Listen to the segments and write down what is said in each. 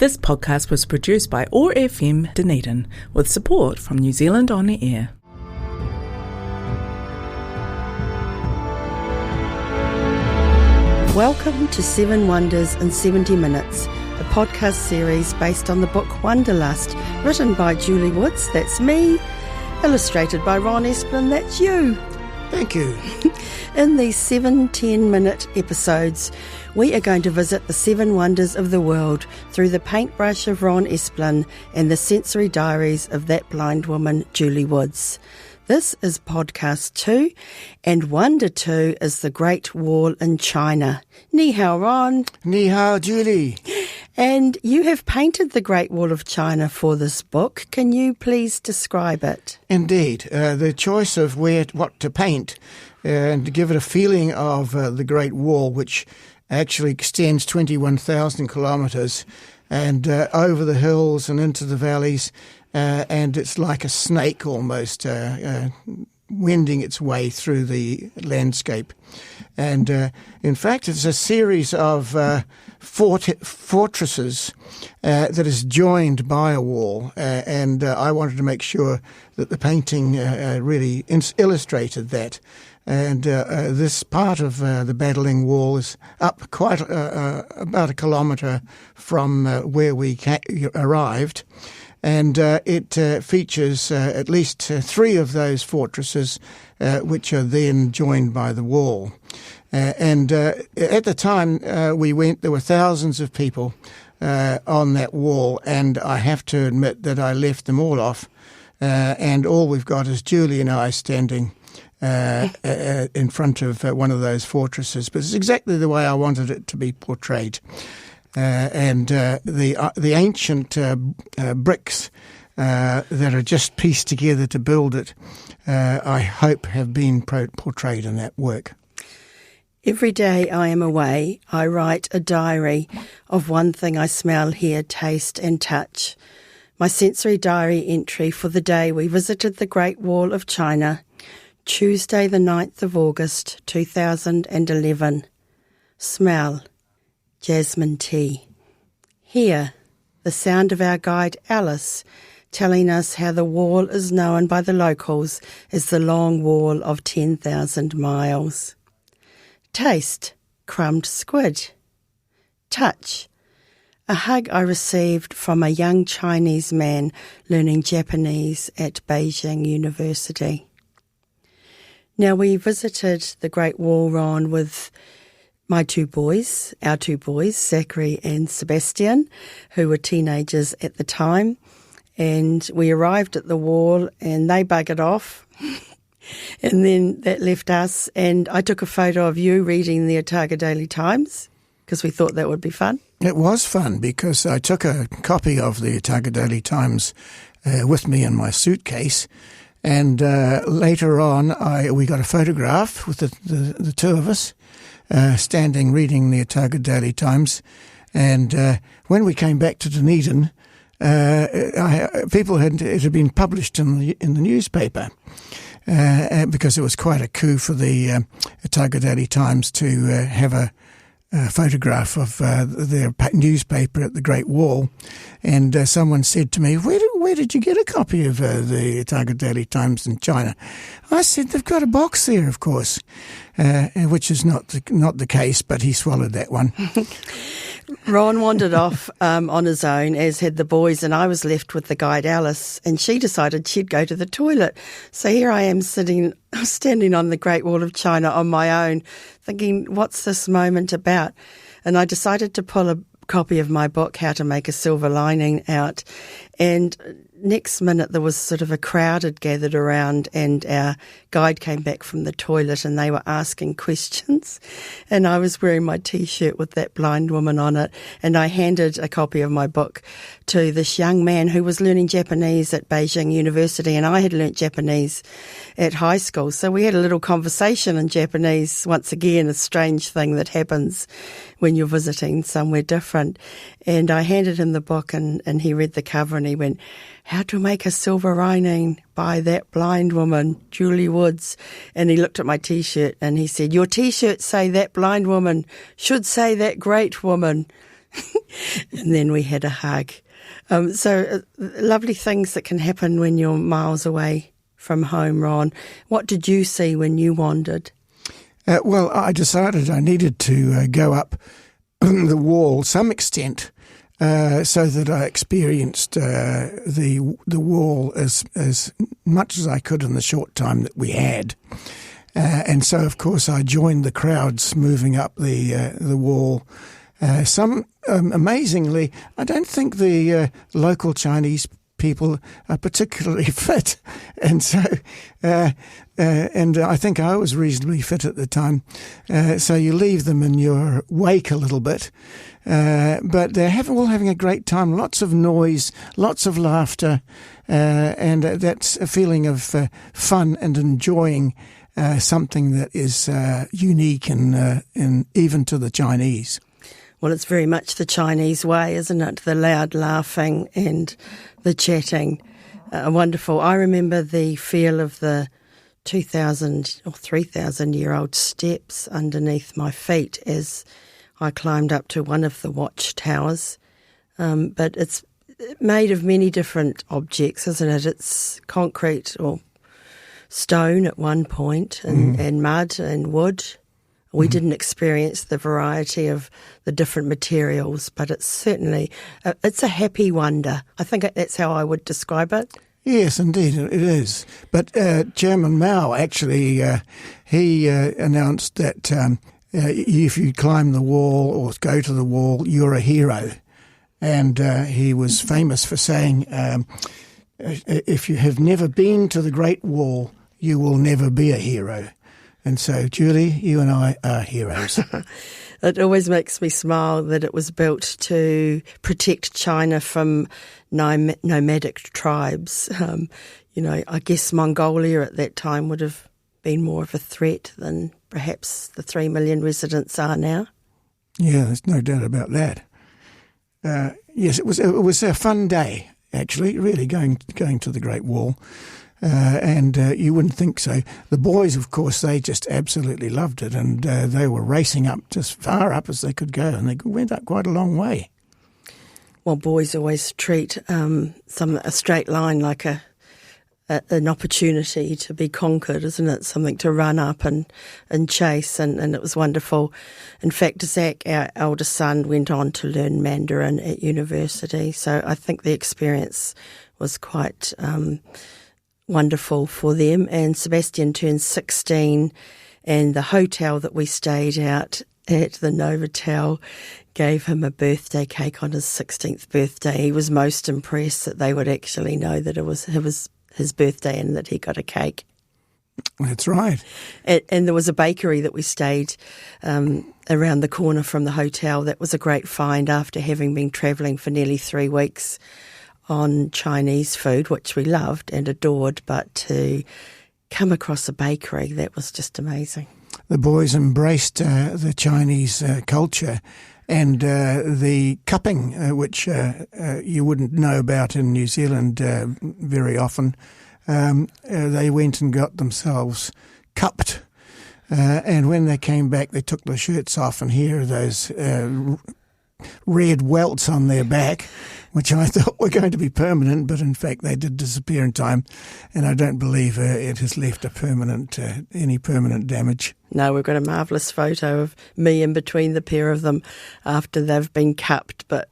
This podcast was produced by OAR FM Dunedin with support from New Zealand On Air. Welcome to 7 Wonders in 70 Minutes, a podcast series based on the book Wanderlust, written by Julie Woods, that's me, illustrated by Ron Esplin, that's you. Thank you. In these 7 10-minute episodes, we are going to visit the 7 wonders of the world through the paintbrush of Ron Esplin and the sensory diaries of that blind woman, Julie Woods. This is podcast 2, and wonder 2 is the Great Wall in China. Ni hao, Ron. Ni hao, Julie. And you have painted the Great Wall of China for this book. Can you please describe it? Indeed. The choice of what to paint and to give it a feeling of the Great Wall, which actually extends 21,000 kilometres and over the hills and into the valleys, and it's like a snake almost wending its way through the landscape. And in fact, it's a series of fortresses that is joined by a wall, and I wanted to make sure that the painting really illustrated that. And this part of the battling wall is up quite about a kilometre from where we arrived. And it features at least 3 of those fortresses, which are then joined by the wall. And at the time we went, there were thousands of people on that wall, and I have to admit that I left them all off, and all we've got is Julie and I standing in front of one of those fortresses. But it's exactly the way I wanted it to be portrayed. And the ancient bricks that are just pieced together to build it, I hope have been portrayed in that work. Every day I am away, I write a diary of one thing I smell, hear, taste and touch. My sensory diary entry for the day we visited the Great Wall of China, Tuesday the 9th of August 2011. Smell. Jasmine tea. Hear the sound of our guide Alice telling us how the wall is known by the locals as the Long Wall of 10,000 miles. Taste crumbed squid. Touch a hug I received from a young Chinese man learning Japanese at Beijing University. Now we visited the Great Wall, Ron, with our 2 boys, Zachary and Sebastian, who were teenagers at the time. And we arrived at the wall and they buggered off. And then that left us. And I took a photo of you reading the Otago Daily Times because we thought that would be fun. It was fun because I took a copy of the Otago Daily Times with me in my suitcase. And later on, we got a photograph with the 2 of us. Standing reading the Otago Daily Times, and when we came back to Dunedin, it had been published in the newspaper because it was quite a coup for the Otago Daily Times to have a photograph of their newspaper at the Great Wall, and someone said to me, "Where did you get a copy of the Otago Daily Times in China?" I said, "They've got a box there, of course," which is not the case, but he swallowed that one. Ron wandered off on his own, as had the boys, and I was left with the guide Alice, and she decided she'd go to the toilet. So here I am standing on the Great Wall of China on my own, thinking, what's this moment about? And I decided to pull a copy of my book, How to Make a Silver Lining, out, and next minute there was sort of a crowd had gathered around, and our guide came back from the toilet and they were asking questions, and I was wearing my T-shirt with that blind woman on it, and I handed a copy of my book to this young man who was learning Japanese at Beijing University, and I had learnt Japanese at high school, so we had a little conversation in Japanese, once again a strange thing that happens when you're visiting somewhere different. And I handed him the book, and he read the cover and he went, How to Make a Silver Lining by that blind woman, Julie Woods. And he looked at my T-shirt and he said, Your T-shirt say that blind woman should say that great woman. And then we had a hug. Lovely things that can happen when you're miles away from home, Ron. What did you see when you wandered? Well, I decided I needed to go up the wall some extent so that I experienced the wall as much as I could in the short time that we had. And so, of course, I joined the crowds moving up the wall. Amazingly, I don't think the local Chinese people are particularly fit, and so and I think I was reasonably fit at the time. So you leave them in your wake a little bit, but they're all having a great time. Lots of noise, lots of laughter, and that's a feeling of fun and enjoying something that is unique and even to the Chinese. Well, it's very much the Chinese way, isn't it? The loud laughing and the chatting. Wonderful. I remember the feel of the 2,000 or 3,000-year-old steps underneath my feet as I climbed up to one of the watchtowers. But it's made of many different objects, isn't it? It's concrete or stone at one point and mud and wood. We didn't experience the variety of the different materials, but it's certainly, it's a happy wonder. I think that's how I would describe it. Yes, indeed, it is. But Chairman Mao actually, he announced that if you climb the wall or go to the wall, you're a hero. And he was famous for saying, if you have never been to the Great Wall, you will never be a hero. And so, Julie, you and I are heroes. It always makes me smile that it was built to protect China from nomadic tribes. I guess Mongolia at that time would have been more of a threat than perhaps the 3 million residents are now. Yeah, there's no doubt about that. Yes, it was a fun day, actually, really going to the Great Wall. And you wouldn't think so. The boys, of course, they just absolutely loved it, and they were racing up just far up as they could go, and they went up quite a long way. Well, boys always treat a straight line like an opportunity to be conquered, isn't it? Something to run up and chase, and it was wonderful. In fact, Zach, our eldest son, went on to learn Mandarin at university, so I think the experience was quite wonderful for them. And Sebastian turned 16, and the hotel that we stayed at the Novotel gave him a birthday cake on his 16th birthday. He was most impressed that they would actually know that it was his birthday and that he got a cake. That's right. And there was a bakery that we stayed around the corner from the hotel. That was a great find after having been travelling for nearly 3 weeks on Chinese food, which we loved and adored, but to come across a bakery, that was just amazing. The boys embraced the Chinese culture and the cupping, which you wouldn't know about in New Zealand very often. They went and got themselves cupped, and when they came back, they took their shirts off, and here are those red welts on their back, which I thought were going to be permanent, but in fact they did disappear in time, and I don't believe it has left any permanent damage. No, we've got a marvellous photo of me in between the pair of them after they've been cupped, but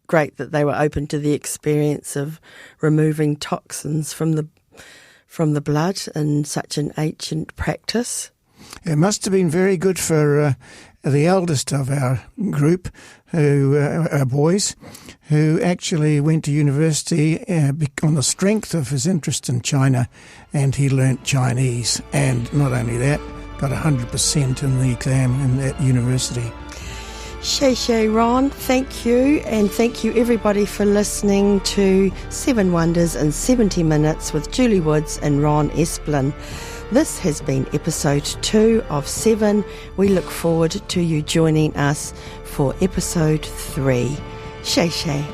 great that they were open to the experience of removing toxins from the blood in such an ancient practice. It must have been very good for the eldest of our group, our boys, who actually went to university on the strength of his interest in China, and he learnt Chinese. And not only that, got 100% in the exam in that university. Shay Ron, thank you, and thank you everybody for listening to 7 Wonders in 70 Minutes with Julie Woods and Ron Esplin. This has been episode 2 of 7. We look forward to you joining us for episode 3. Shay.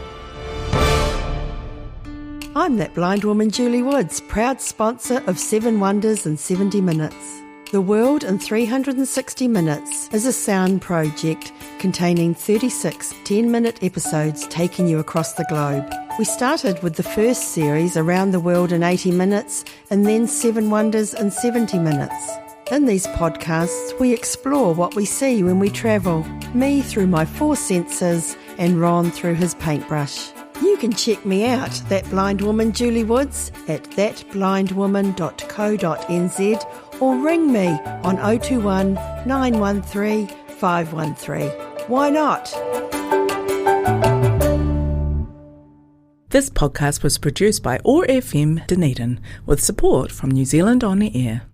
I'm that blind woman, Julie Woods, proud sponsor of 7 Wonders in 70 Minutes. The World in 360 Minutes is a sound project containing 36 10-minute episodes taking you across the globe. We started with the first series, Around the World in 80 Minutes, and then 7 Wonders in 70 Minutes. In these podcasts, we explore what we see when we travel, me through my 4 senses and Ron through his paintbrush. You can check me out, That Blind Woman Julie Woods, at thatblindwoman.co.nz or ring me on 021 913 513. Why not? This podcast was produced by OAR FM Dunedin with support from New Zealand On the Air.